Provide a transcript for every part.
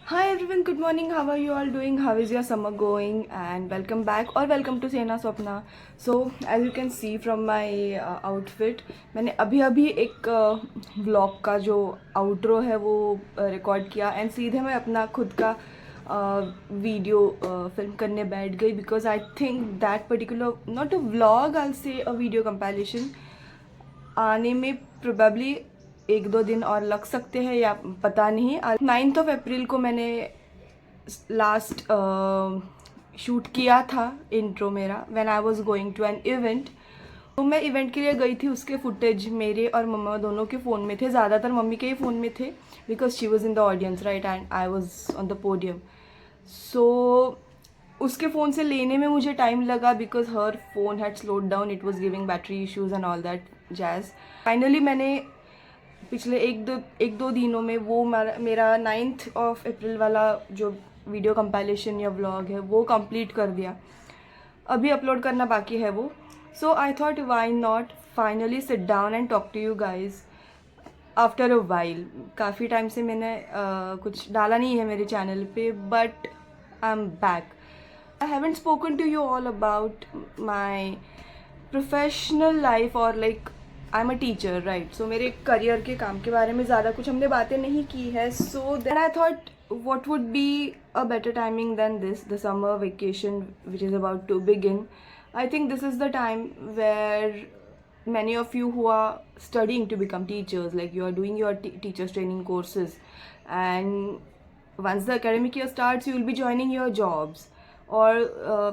Hi everyone, good morning. How are you all doing? How is your summer going? And welcome back or welcome to Sena Swapna. So as you can see from my outfit, मैंने अभी एक vlog का जो outro है वो record किया and सीधे मैं अपना खुद का वीडियो फिल्म करने बैठ गई because I think that particular not a vlog I से अ वीडियो कंपाइलेशन आने में प्रोबेबली एक दो दिन और लग सकते हैं या पता नहीं। 9th ऑफ अप्रैल को मैंने लास्ट शूट किया था इंट्रो मेरा when I was going to an event. तो मैं इवेंट के लिए गई थी, उसके फुटेज मेरे और मम्मा दोनों के फ़ोन में थे, ज़्यादातर मम्मी के ही फ़ोन में थे because she was in the audience right and I was on the podium. So उसके फ़ोन से लेने में मुझे टाइम लगा because her phone had slowed down, it was giving battery issues and all that jazz. Finally मैंने पिछले एक दो दिनों में वो मेरा 9th ऑफ अप्रैल वाला जो वीडियो कंपाइलेशन या व्लॉग है वो कंप्लीट कर दिया। अभी अपलोड करना बाकी है वो। So I thought why not finally sit down and talk to you guys after a while. काफ़ी टाइम से मैंने कुछ डाला नहीं है मेरे चैनल पे, but I am back. I haven't spoken to you all about my professional life और like I am a teacher right. So मेरे करियर के काम के बारे में ज़्यादा कुछ हमने बातें नहीं की है। So then I thought what would be a better timing than this, the summer vacation which is about to begin. I think this is the time where many of you who are studying to become teachers, like you are doing your teachers training courses, and once the academic year starts you will be joining your jobs, or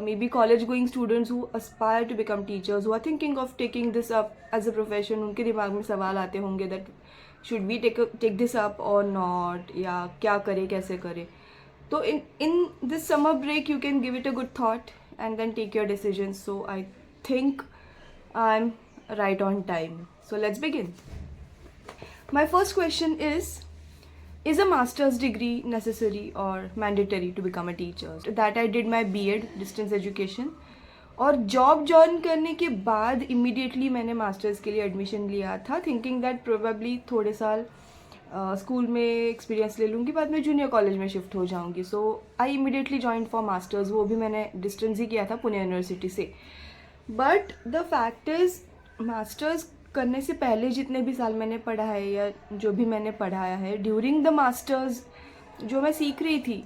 maybe college going students who aspire to become teachers, who are thinking of taking this up as a profession. उनके दिमाग में सवाल आते होंगे that should we take this up or not, या क्या करे कैसे करे। तो in this summer break you can give it a good thought and then take your decisions. So I think I'm right on time. So let's begin. My first question is a master's degree necessary or mandatory to become a teacher? That I did my B.Ed distance education, और job join करने के बाद immediately मैंने masters के लिए admission लिया था, thinking that probably थोड़े साल स्कूल में एक्सपीरियंस ले लूँगी, बाद में जूनियर कॉलेज में शिफ्ट हो जाऊँगी। So I immediately join for masters, वो भी मैंने डिस्टेंस ही किया था पुणे यूनिवर्सिटी से। But the fact is masters करने से पहले जितने भी साल मैंने पढ़ा है या जो भी मैंने पढ़ाया है ड्यूरिंग द मास्टर्स, जो मैं सीख रही थी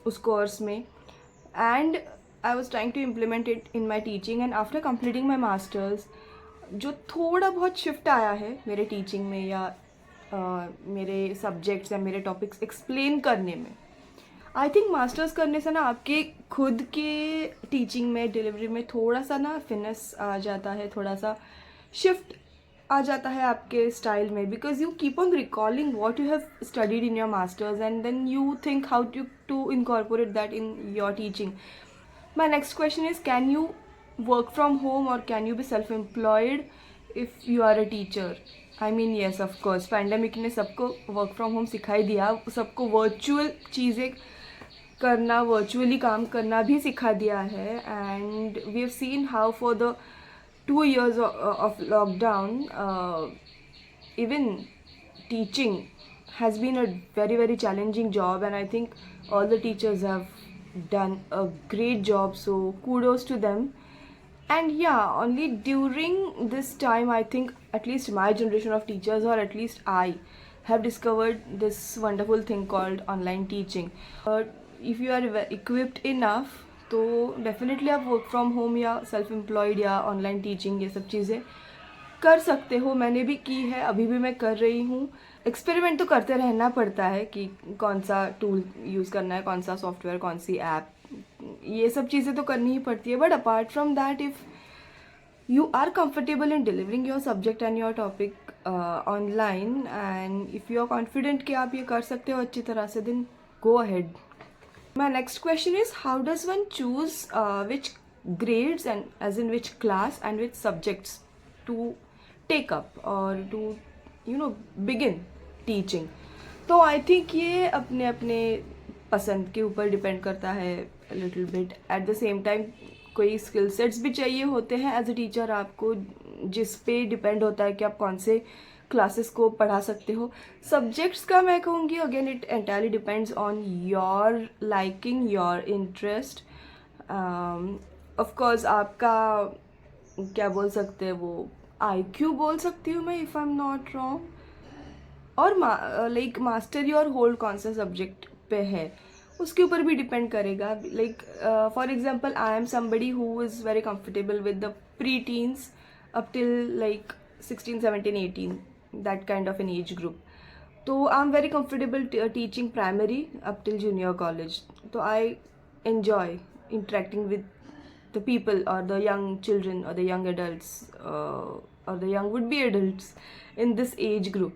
उस कोर्स में, and I was trying to implement it in my teaching, and after completing my masters जो थोड़ा बहुत शिफ्ट आया है मेरे टीचिंग में या मेरे सब्जेक्ट्स या मेरे टॉपिक्स एक्सप्लेन करने में, आई थिंक मास्टर्स करने से ना आपके खुद के टीचिंग में डिलीवरी में थोड़ा सा ना फिनेस आ जाता है, थोड़ा सा शिफ्ट आ जाता है आपके स्टाइल में, because you keep on recalling what you have studied in your masters and then you think how to incorporate that in your teaching. My next question is, can you work from home or can you be self-employed if you are a teacher? I mean yes, of course. Pandemic ने सबको work from home सिखाई दिया, सबको virtual चीज़ें करना, virtually काम करना भी सिखा दिया है, and we have seen how for the 2 years of lockdown, even teaching has been a very very challenging job, and I think all the teachers have done a great job, so kudos to them. And yeah, only during this time I think at least my generation of teachers, or at least I, have discovered this wonderful thing called online teaching. If you are equipped enough तो definitely आप work from home या self employed या online teaching ये सब चीज़ें कर सकते हो। मैंने भी की है, अभी भी मैं कर रही हूँ। एक्सपेरिमेंट तो करते रहना पड़ता है कि कौन सा टूल यूज़ करना है, कौन सा सॉफ्टवेयर, कौन सी ऐप, ये सब चीज़ें तो करनी ही पड़ती है। But apart from that, if you are comfortable in delivering your subject and your topic online, and if you are confident कि आप ये कर सकते हो अच्छी तरह से, then go ahead. My next question is, how does one choose which grades and as in which class and which subjects to take up or to begin teaching? तो I think ये अपने अपने पसंद के ऊपर डिपेंड करता है little bit. At the same time कोई स्किल सेट्स भी चाहिए होते हैं एज अ टीचर आपको, जिस पे डिपेंड होता है कि आप कौन से क्लासेस को पढ़ा सकते हो. सब्जेक्ट्स का मैं कहूँगी again it entirely depends on your liking, your interest. Of course आपका क्या बोल सकते हैं वो IQ बोल सकती हूँ मैं, if I am not wrong. और लाइक मास्टर योर होल्ड कौन सा सब्जेक्ट पे है उसके ऊपर भी डिपेंड करेगा. Like for example I am somebody who is very comfortable with the pre teens up till like 16, 17, 18, that kind of an age group. So I'm very comfortable teaching primary up till junior college. So I enjoy interacting with the people or the young children or the young adults or the young would be adults in this age group.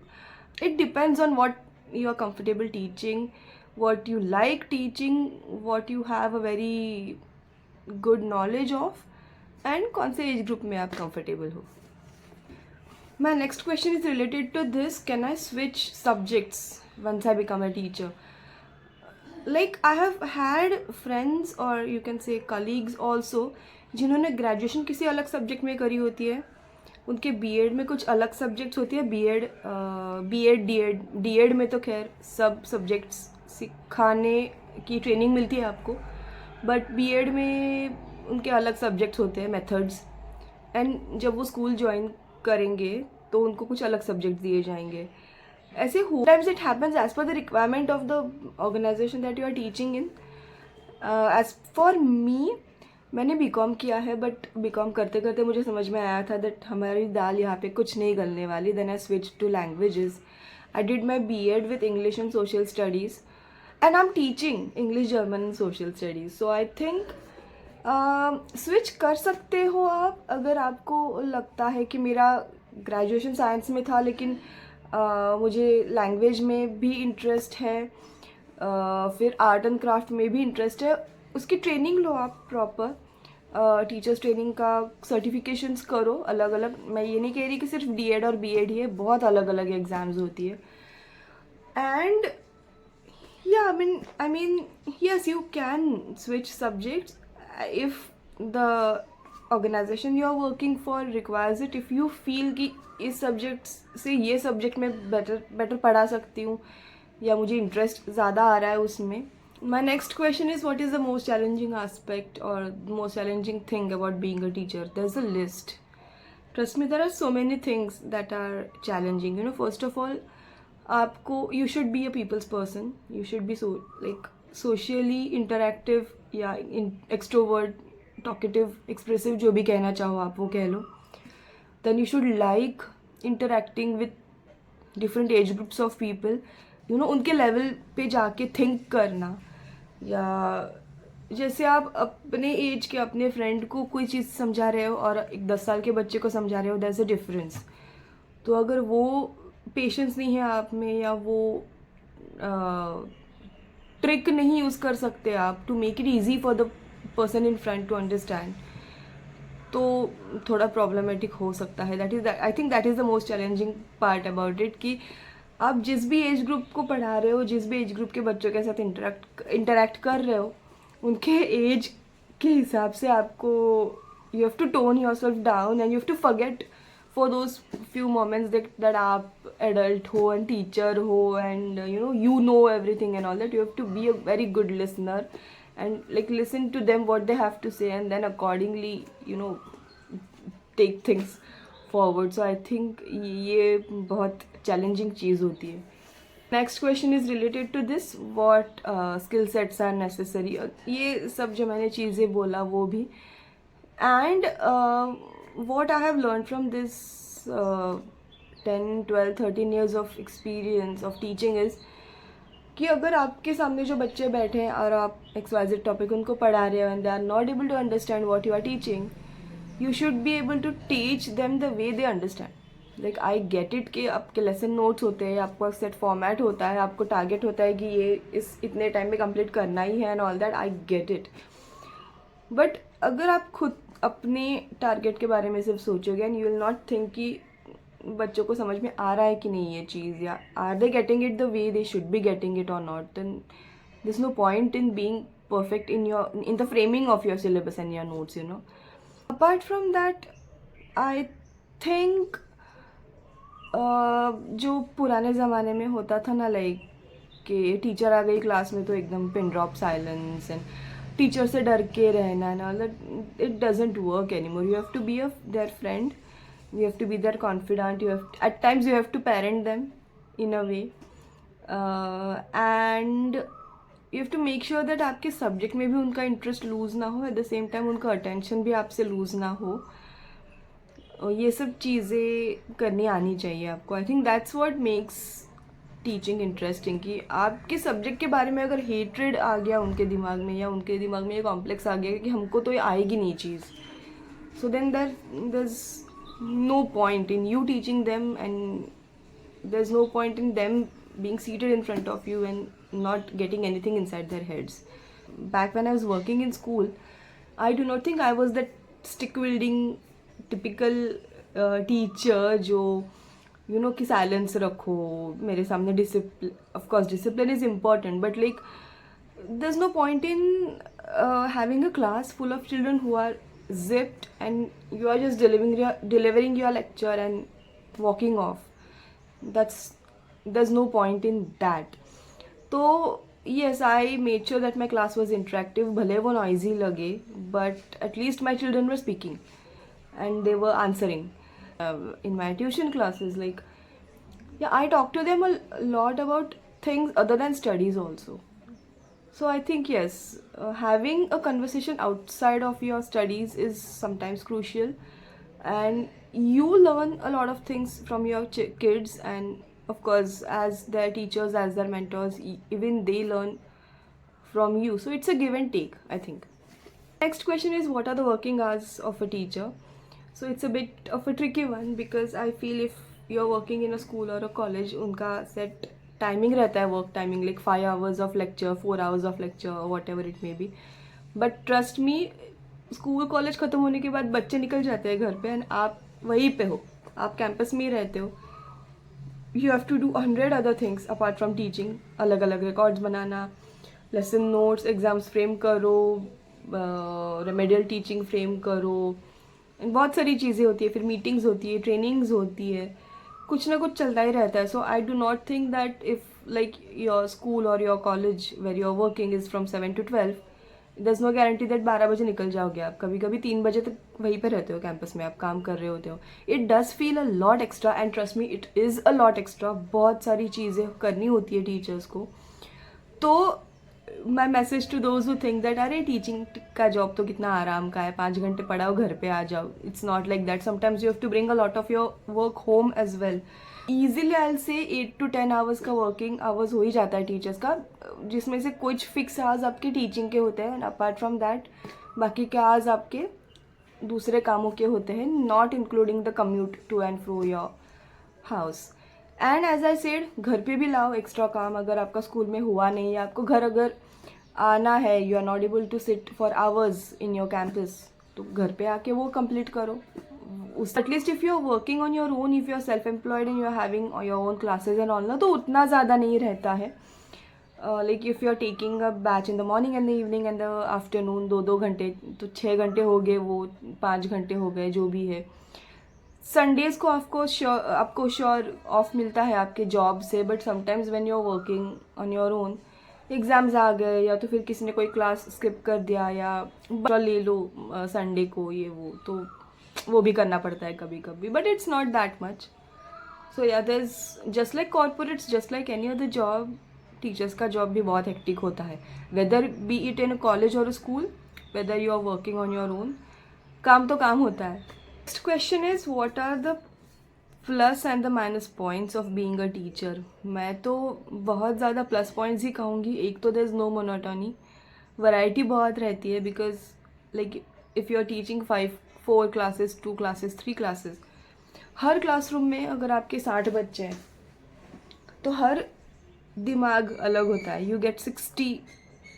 It depends on what you are comfortable teaching, what you like teaching, what you have a very good knowledge of, and कौन से age group में आप comfortable हो. My next question is related to this. Can I switch subjects once I become a teacher? Like I have had friends or you can say colleagues also जिन्होंने graduation किसी अलग subject में करी होती है, उनके बीएड में कुछ अलग सब्जेक्ट्स होती है. बीएड डीएड में तो खैर सब सब्जेक्ट्स सिखाने की ट्रेनिंग मिलती है आपको, बट बीएड में उनके अलग सब्जेक्ट्स होते हैं, मेथड्स. एंड जब वो स्कूल ज्वाइन करेंगे तो उनको कुछ अलग सब्जेक्ट दिए जाएंगे. ऐसे हो times it happens as per the requirement of the organization that you are teaching in. As for me मैंने बीकॉम किया है, बट बीकॉम करते करते मुझे समझ में आया था दैट हमारी दाल यहाँ पे कुछ नहीं गलने वाली. Then I switch to languages. I did my BEd with English and social studies and I am teaching English, German and social studies. So I think switch कर सकते हो आप अगर आपको लगता है कि मेरा ग्रेजुएशन साइंस में था लेकिन मुझे लैंग्वेज में भी इंटरेस्ट है, फिर आर्ट एंड क्राफ्ट में भी इंटरेस्ट है. उसकी ट्रेनिंग लो आप प्रॉपर, टीचर्स ट्रेनिंग का सर्टिफिकेशंस करो अलग अलग. मैं ये नहीं कह रही कि सिर्फ डीएड और बीएड ही है, बहुत अलग अलग एग्ज़ाम्स होती है. And yeah, I mean yes, you can switch subjects if the organization you are working for requires it. if you feel कि इस सब्जेक्ट से ये सब्जेक्ट में बेटर पढ़ा सकती हूँ या मुझे इंटरेस्ट ज़्यादा आ रहा है उसमें. My next question is what is the most challenging aspect और most challenging thing about being a teacher. There is a list. Trust me, there are so many things that are challenging. You know, first of all आपको you should be a people's person. You should be like socially interactive या extrovert, talkative, expressive, जो भी कहना चाहो आप वो कह लो. Then you should like interacting with different age groups of people. You know, उनके लेवल पे जाके थिंक करना. या जैसे आप अपने एज के अपने फ्रेंड को कोई चीज़ समझा रहे हो और एक 10 साल के बच्चे को समझा रहे हो, दैट्स अ डिफरेंस. तो अगर वो पेशेंस नहीं है आप में या वो ट्रिक नहीं यूज़ कर सकते आप to make it easy for the person in front to understand, तो थोड़ा प्रॉब्लमेटिक हो सकता है. I think that is the most challenging part about it कि आप जिस भी एज ग्रुप को पढ़ा रहे हो, जिस भी एज ग्रुप के बच्चों के साथ इंटरैक्ट कर रहे हो, उनके एज के हिसाब से आपको you have to tone yourself down and you have to forget for those few moments that आप adult हो and teacher हो and you know everything and all that. You have to be a very good listener and like listen to them what they have to say and then accordingly take things forward. So I think ये बहुत challenging चीज़ होती है. Next question is related to this. What skill sets are necessary. ये सब जो मैंने चीज़ें बोला वो भी. And what I have learned from this 10, 12, 13 years of experience of teaching is कि अगर आपके सामने जो बच्चे बैठे हैं और आप XYZ टॉपिक उनको पढ़ा रहे हो and they are not able to understand what you are teaching, you should be able to teach them the way they understand. Like I get it कि आपके लेसन नोट्स होते हैं, आपको एक सेट फॉर्मेट होता है, आपको टारगेट होता है कि ये इस इतने टाइम में कंप्लीट करना ही है and all that. I get it. But अगर आप खुद अपने टारगेट के बारे में सिर्फ सोचोगे and you will not think कि बच्चों को समझ में आ रहा है कि नहीं ये चीज़, या are they getting it the way they should be getting it और not, then there is no point in being perfect in the framing of your syllabus and your notes, Apart from that, I think जो पुराने ज़माने में होता था ना, like कि teacher आ गई क्लास में तो एकदम pin drop silence and teacher से डर के रहना ना, it doesn't work any more. You have to be a their friend, you have to be their confidant, you have at times you have to parent them in a way, and you have to make sure that आपके subject में भी उनका interest lose ना हो, at the same time उनका attention भी आपसे loose ना हो. और ये सब चीज़ें करनी आनी चाहिए आपको. I think that's what makes teaching interesting, कि आपके सब्जेक्ट के बारे में अगर हेट्रेड आ गया उनके दिमाग में, या उनके दिमाग में ये कॉम्प्लेक्स आ गया कि हमको तो ये आएगी नहीं चीज़, so then there's no point in you teaching them, and there's no point in them being seated in front of you and not getting anything inside their heads. Back when I was working in school, I do not think I was that stick wielding typical teacher जो कि silence रखो मेरे सामने. Discipline, of course discipline is important, but like there's no point in having a class full of children who are zipped and you are just delivering your lecture and walking off. There's no point in that. So yes, I made sure that my class was interactive, भले वो noisy लगे, but at least my children were speaking and they were answering. In my tuition classes, like, yeah, I talk to them a lot about things other than studies also. So I think yes, having a conversation outside of your studies is sometimes crucial, and you learn a lot of things from your kids, and of course as their teachers, as their mentors, even they learn from you. So it's a give and take, I think. Next question is, what are the working hours of a teacher? So it's a bit of a tricky one, because I feel if you're working in a school or a college, उनका set timing रहता है, work timing, like 5 hours of lecture, 4 hours of lecture, what ever it may be. But trust me, school college ख़त्म होने के बाद बच्चे निकल जाते हैं घर पे, एंड आप वहीं पे हो, आप कैंपस में ही रहते हो. You have to do 100 other things apart from teaching. अलग अलग रिकॉर्ड्स बनाना, लेसन नोट्स, एग्ज़ाम्स फ्रेम करो, रेमेडियल टीचिंग फ्रेम करो, बहुत सारी चीज़ें होती है. फिर मीटिंग्स होती है, ट्रेनिंग्स होती है, कुछ ना कुछ चलता ही रहता है. So I do not think that if like your school और your college where you are working is from 7 to 12, there is no guarantee that 12 बजे निकल जाओगे आप. कभी कभी 3 बजे तक वहीं पे रहते हो कैंपस में, आप काम कर रहे होते हो. It does feel a lot extra, and trust me, it is a lot extra. बहुत सारी चीज़ें करनी होती है टीचर्स को. तो my message to those who think that अरे टीचिंग का जॉब तो कितना आराम का है, 5 घंटे पढ़ाओ घर पे आ जाओ. It's not like that. Sometimes you have to bring a lot of your work home as well. Easily I will say 8 to 10 hours का वर्किंग आवर्स हो ही जाता है टीचर्स का, जिसमें से कुछ फिक्स आवर्स आपके टीचिंग के होते हैं, एंड अपार्ट फ्रॉम दैट बाकी के आवर्स आपके दूसरे कामों के होते हैं, not including the commute to and fro your house. And as I said, घर पे भी लाओ एक्स्ट्रा काम. अगर आपका स्कूल में हुआ नहीं है, आपको घर अगर आना है, you are not able to sit for hours in your campus, तो घर पे आके वो कंप्लीट करो. At least if you are working on your own, if you are self employed and you are having your own classes and all ना, तो उतना ज़्यादा नहीं रहता है. Like if you are taking a batch in the morning and the evening and the afternoon, 2-2 घंटे, तो 6 घंटे हो गए, वो 5 घंटे हो गए, जो भी है. संडेज़ को आपको श्योर ऑफ मिलता है आपके जॉब से, but sometimes when you are working on your own, exams आ गए, या तो फिर किसी ने कोई क्लास स्किप कर दिया, या ले लो संडे को, ये वो, तो वो भी करना पड़ता है कभी कभी, but it's not that much. So yeah there is just like corporates, just like any other job, teachers का जॉब भी बहुत हेक्टिक होता है, whether be it in a college और a school, whether you are working on your own, काम तो काम होता है. Next question is, what are the plus and the minus points of being a teacher. मैं तो बहुत ज़्यादा प्लस पॉइंट्स ही कहूँगी. एक तो there is no monotony, variety बहुत रहती है, because like if you are teaching 4 classes, 2 classes, 3 classes, हर क्लासरूम में अगर आपके 60 बच्चे हैं, तो हर दिमाग अलग होता है. You get 60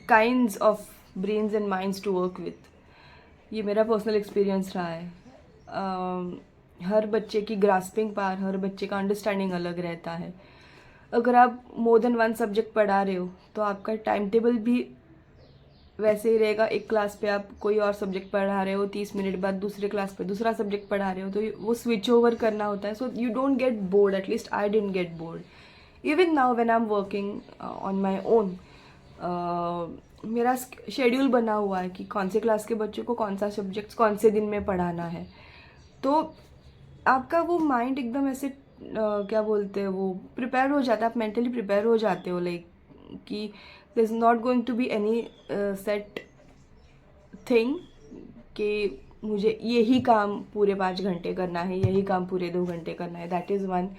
kinds of brains and minds to work with. ये मेरा पर्सनल एक्सपीरियंस रहा है. हर बच्चे की ग्रास्पिंग पावर, हर बच्चे का अंडरस्टैंडिंग अलग रहता है. अगर आप मोर देन 1 सब्जेक्ट पढ़ा रहे हो, तो आपका टाइम टेबल भी वैसे ही रहेगा। एक क्लास पे आप कोई और सब्जेक्ट पढ़ा रहे हो, 30 मिनट बाद दूसरे क्लास पे दूसरा सब्जेक्ट पढ़ा रहे हो, तो वो स्विच ओवर करना होता है। So you don't get bored, at least I didn't get bored. Even now when I am working on my own, मेरा शेड्यूल बना हुआ है कि कौन से क्लास के बच्चों को कौन सा सब्जेक्ट कौन से दिन में पढ़ाना है। तो आपका वो माइंड एकदम ऐसे क्या बोलते हैं, वो प्रिपेयर हो जाता है, आप मेंटली प्रिपेयर हो जाते हो, लाइक कि there is not going to be any set thing कि मुझे यही काम पूरे 5 घंटे करना है, यही काम पूरे 2 घंटे करना है। That is one.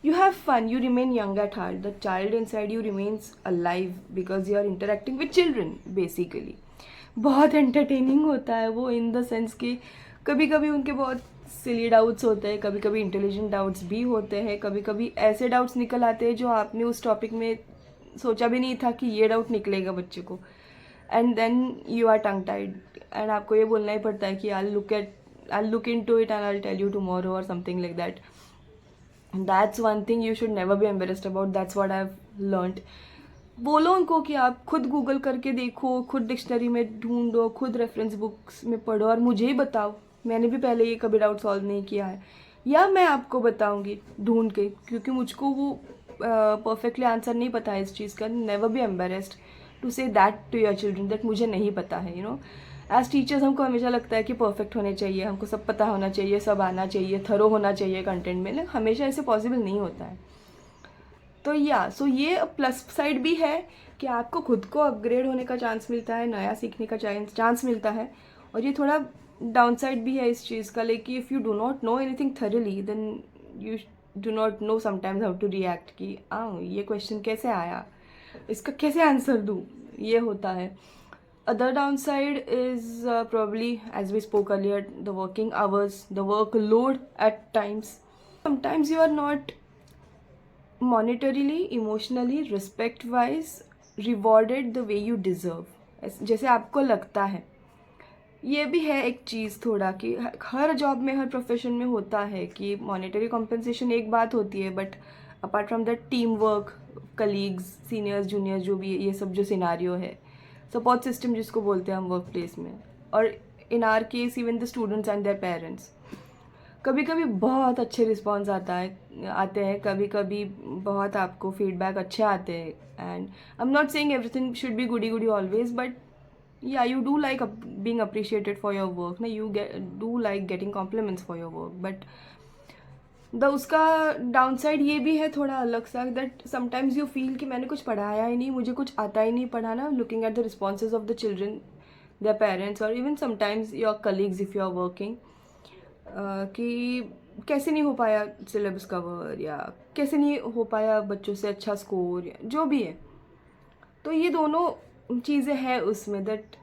You have fun, you remain young at heart, the child inside you remains alive because you are interacting with children basically. बहुत entertaining होता है वो, इन द सेंस कि कभी कभी उनके बहुत सिली डाउट्स होते हैं, कभी कभी इंटेलिजेंट डाउट्स भी होते हैं, कभी कभी ऐसे डाउट्स निकल आते हैं जो आपने उस टॉपिक में सोचा भी नहीं था कि ये डाउट निकलेगा बच्चे को, and then you are tongue tied and आपको ये बोलना ही पड़ता है कि I look into it and I will tell you tomorrow और something like that. That's one thing you should never be embarrassed about. That's what I've learned. बोलो उनको कि आप खुद गूगल करके देखो, खुद डिक्शनरी में ढूंढो, खुद रेफरेंस बुक्स में पढ़ो और मुझे ही बताओ। मैंने भी पहले ये कभी डाउट सॉल्व नहीं किया है, या मैं आपको बताऊंगी ढूंढ के, क्योंकि मुझको वो परफेक्टली आंसर नहीं पता है इस चीज़ का। Never be embarrassed to say that to your children that मुझे नहीं पता है। यू नो, एज टीचर्स हमको हमेशा लगता है कि परफेक्ट होने चाहिए, हमको सब पता होना चाहिए, सब आना चाहिए, थरो होना चाहिए कंटेंट में, लेकिन हमेशा ऐसे पॉसिबल नहीं होता है। तो सो ये प्लस साइड भी है कि आपको खुद को अपग्रेड होने का चांस मिलता है, नया सीखने का चांस मिलता है, और ये थोड़ा डाउन साइड भी है इस चीज़ का, like if you do not know anything thoroughly then you do not know sometimes how to react कि ये क्वेश्चन कैसे आया, इसका कैसे आंसर दूँ, ये होता है। Other downside is probably, as we spoke earlier, the working hours, the workload at times. Sometimes you are not monetarily, emotionally, respect-wise rewarded the way you deserve. जैसे आपको लगता है। ये भी है एक चीज़ थोड़ा कि हर जॉब में, हर प्रोफेशन में होता है कि मॉनेटरी कॉम्पेंसेशन एक बात होती है, but apart from that team work, colleagues, seniors, juniors, जो भी ये सब जो सिनारियो है, सपोर्ट सिस्टम जिसको बोलते हैं हम वर्क प्लेस में, और इन are case even the students and their parents, कभी कभी बहुत अच्छे रिस्पॉन्स आते हैं, कभी कभी बहुत आपको फीडबैक अच्छे आते हैं, and I am not saying everything should be goody goody always, but yeah, you do like being appreciated for your work ना, you do like getting compliments for your work, but उसका downside ये भी है थोड़ा अलग सा, that sometimes you feel कि मैंने कुछ पढ़ाया ही नहीं, मुझे कुछ आता ही नहीं पढ़ाना, looking at the responses of the children, their parents, और even sometimes your colleagues if you are working, कि कैसे नहीं हो पाया सिलेबस कवर, या कैसे नहीं हो पाया बच्चों से अच्छा स्कोर, या जो भी है। तो ये दोनों चीज़ें हैं उसमें, दैट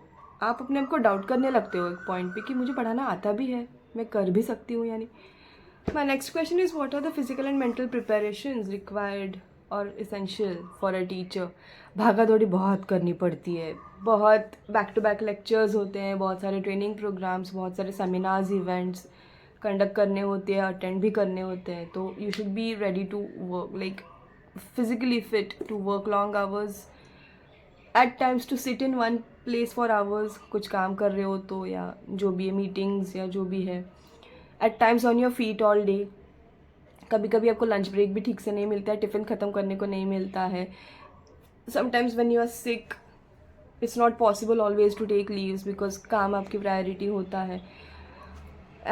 आप अपने आप को डाउट करने लगते हो एक पॉइंट पे कि मुझे पढ़ाना आता भी है, मैं कर भी सकती हूँ या नहीं। My next question is what are the physical and mental preparations required और इसेंशियल फॉर अ टीचर। भागा दौड़ी बहुत करनी पड़ती है, बहुत बैक टू बैक लेक्चर्स होते हैं, बहुत सारे ट्रेनिंग प्रोग्राम्स, बहुत सारे सेमिनार्स, इवेंट्स कंडक्ट करने होते हैं, अटेंड भी करने होते हैं। तो you should be ready to work, like physically fit to work long hours, at times to sit in one place for hours, कुछ काम कर रहे हो तो, या जो भी है, मीटिंग्स या जो भी है, at times on your feet all day. कभी कभी आपको लंच ब्रेक भी ठीक से नहीं मिलता है, टिफ़िन ख़त्म करने को नहीं मिलता है। Sometimes when you are sick it's not possible always to take leaves because काम आपकी प्रायोरिटी होता है।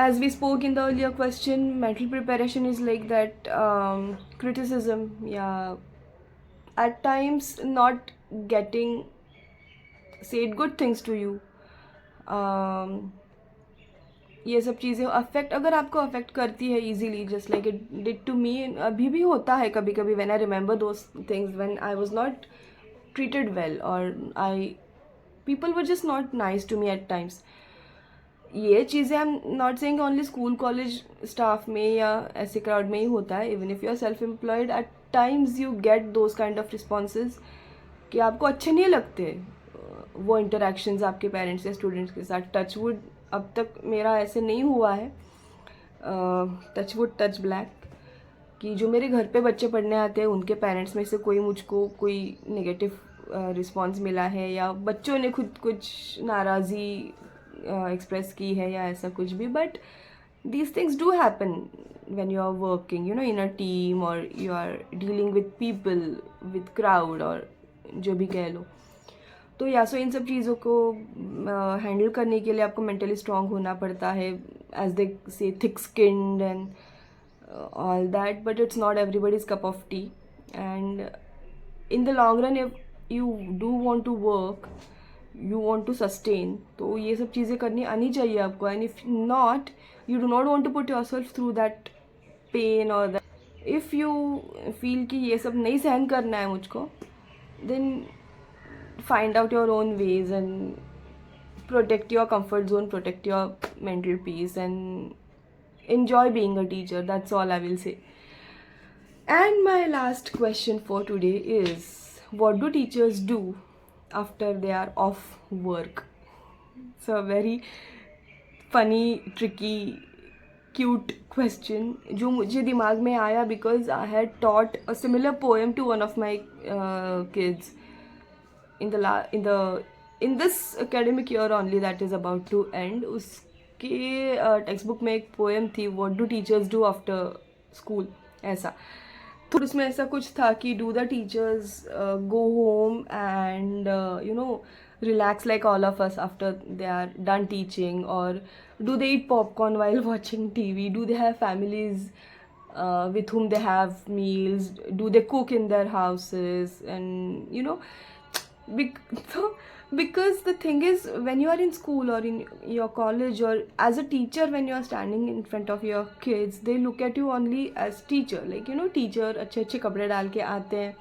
As we spoke in the earlier question, mental preparation is like that, criticism, yeah, at times not getting said good things to you, ये सब चीज़ें affect, अगर आपको affect करती है easily, just like it did to me, अभी भी होता है कभी कभी, when I remember those things, when I was not treated well, और people were just not nice to me at times. ये चीज़ें I am not saying only school college staff में या ऐसे क्राउड में ही होता है, even if you are self employed, at times you get those kind of responses कि आपको अच्छे नहीं लगते वो इंटरेक्शंस आपके पेरेंट्स या स्टूडेंट्स के साथ। टच वुड अब तक मेरा ऐसे नहीं हुआ है, टच वुड टच ब्लैक, कि जो मेरे घर पे बच्चे पढ़ने आते हैं उनके पेरेंट्स में से कोई मुझको कोई नेगेटिव रिस्पॉन्स मिला है या बच्चों ने खुद कुछ नाराज़ी एक्सप्रेस की है या ऐसा कुछ भी, but these things do happen when you are working, in a team, or you are dealing with people, with crowd, or जो भी कह लो. तो या सो इन सब चीज़ों को हैंडल करने के लिए आपको मेंटली स्ट्रांग होना पड़ता है, एज दे से thick skinned and all that, but it's not everybody's cup of tea. And in the long run, if you do want to work, you want to sustain, तो ये सब चीज़ें करनी आनी चाहिए आपको. And if not, you do not want to put yourself through that pain or that, if you feel कि ये सब नहीं सहन करना है मुझको, then find out your own ways and protect your comfort zone, protect your mental peace, and enjoy being a teacher. That's all I will say. And my last question for today is, what do teachers do after they are off work? It's a very funny, tricky, cute question जो मुझे दिमाग में आया because I had taught a similar poem to one of my kids in this academic year only that is about to end. उसके text book में एक poem थी, what do teachers do after school, ऐसा. तो उसमें ऐसा कुछ था कि do the teachers go home and relax like all of us after they are done teaching, और do they eat popcorn while watching TV, do they have families with whom they have meals, do they cook in their houses, and because the thing is, when you are in school or in your college or as a teacher, when you are standing in front of your kids, they look at you only as teacher, like teacher अच्छे अच्छे कपड़े डाल के आते हैं,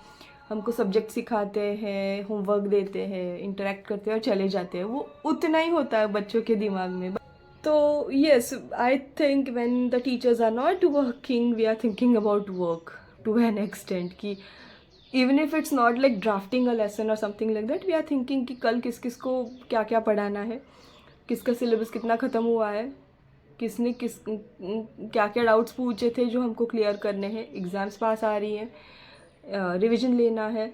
हमको subject सिखाते हैं, होमवर्क देते हैं, इंटरेक्ट करते हैं और चले जाते हैं. वो उतना ही होता है बच्चों के दिमाग में. तो yes, I think when the teachers are not working, we are thinking about work to an extent कि even if it's not like drafting a lesson or something like that, we are thinking कि कल किस किस को क्या क्या पढ़ाना है, किसका सिलेबस कितना ख़त्म हुआ है, किसने किस क्या क्या डाउट्स पूछे थे जो हमको क्लियर करने हैं, एग्ज़ाम्स पास आ रही हैं, रिवीजन लेना है,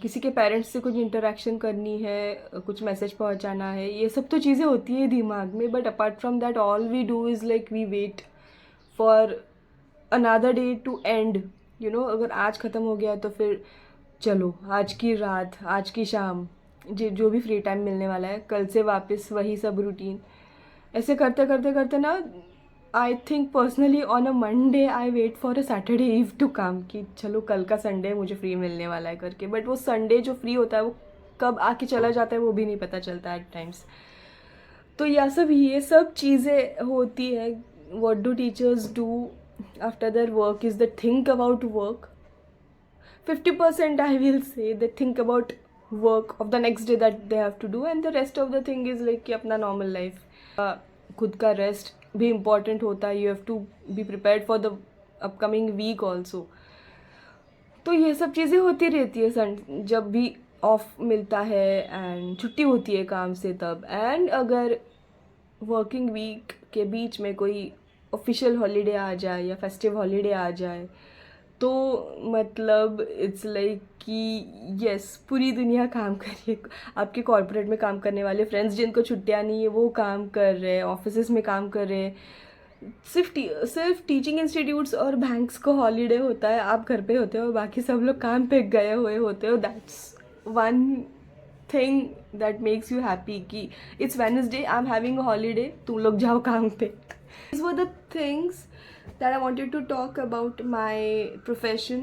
किसी के पेरेंट्स से कुछ इंटरेक्शन करनी है, कुछ मैसेज पहुंचाना है. ये सब तो चीज़ें होती है दिमाग में, but apart from that all we do is like we wait for another day to end. अगर आज ख़त्म हो गया तो फिर चलो आज की रात, आज की शाम, जो भी फ्री टाइम मिलने वाला है, कल से वापस वही सब रूटीन. ऐसे करते करते करते ना, I think personally on a Monday I wait for a Saturday eve to come कि चलो कल का संडे मुझे फ्री मिलने वाला है करके. बट वो संडे जो फ्री होता है वो कब आके चला जाता है वो भी नहीं पता चलता एट टाइम्स. तो ये सब चीज़ें होती है. What do teachers do after their work is they think about work. 50% I will say they think about work of the next day that they have to do, and the rest of the thing is like कि अपना normal life. खुद का rest भी important होता है. You have to be prepared for the upcoming week also. तो ये सब चीज़ें होती रहती है जब भी ऑफ मिलता है एंड छुट्टी होती है काम से तब. एंड अगर वर्किंग वीक के बीच में कोई ऑफिशियल हॉलीडे आ जाए या फेस्टिव हॉलीडे आ जाए तो मतलब इट्स लाइक कि यस, पूरी दुनिया काम कर रही है. आपके कॉर्पोरेट में काम करने वाले फ्रेंड्स जिनको छुट्टियां नहीं है वो काम कर रहे हैं, ऑफिसेस में काम कर रहे हैं. सिर्फ टीचिंग इंस्टीट्यूट्स और बैंक्स को हॉलीडे होता है, आप घर पे होते हो, बाकी सब लोग काम पे गए हुए होते हो. That's one thing that makes you happy कि it's Wednesday, I am having a holiday, तुम लोग जाओ काम पे. These were the things that I wanted to talk about my profession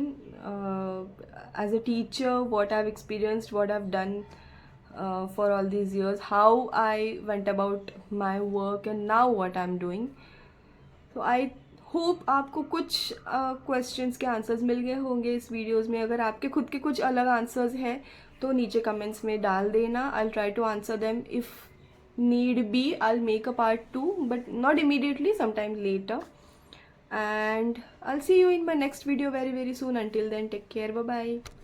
as a teacher, what I've experienced, what I've done for all these years, how I went about my work, and now what I'm doing. So I hope आपको कुछ questions के answers मिल गए होंगे इस videos में. अगर आपके खुद के कुछ अलग answers हैं तो नीचे comments में डाल देना. I'll try to answer them. If need be, I'll make a part 2, but not immediately, sometime later. And I'll see you in my next video very soon. Until then, take care. Bye bye.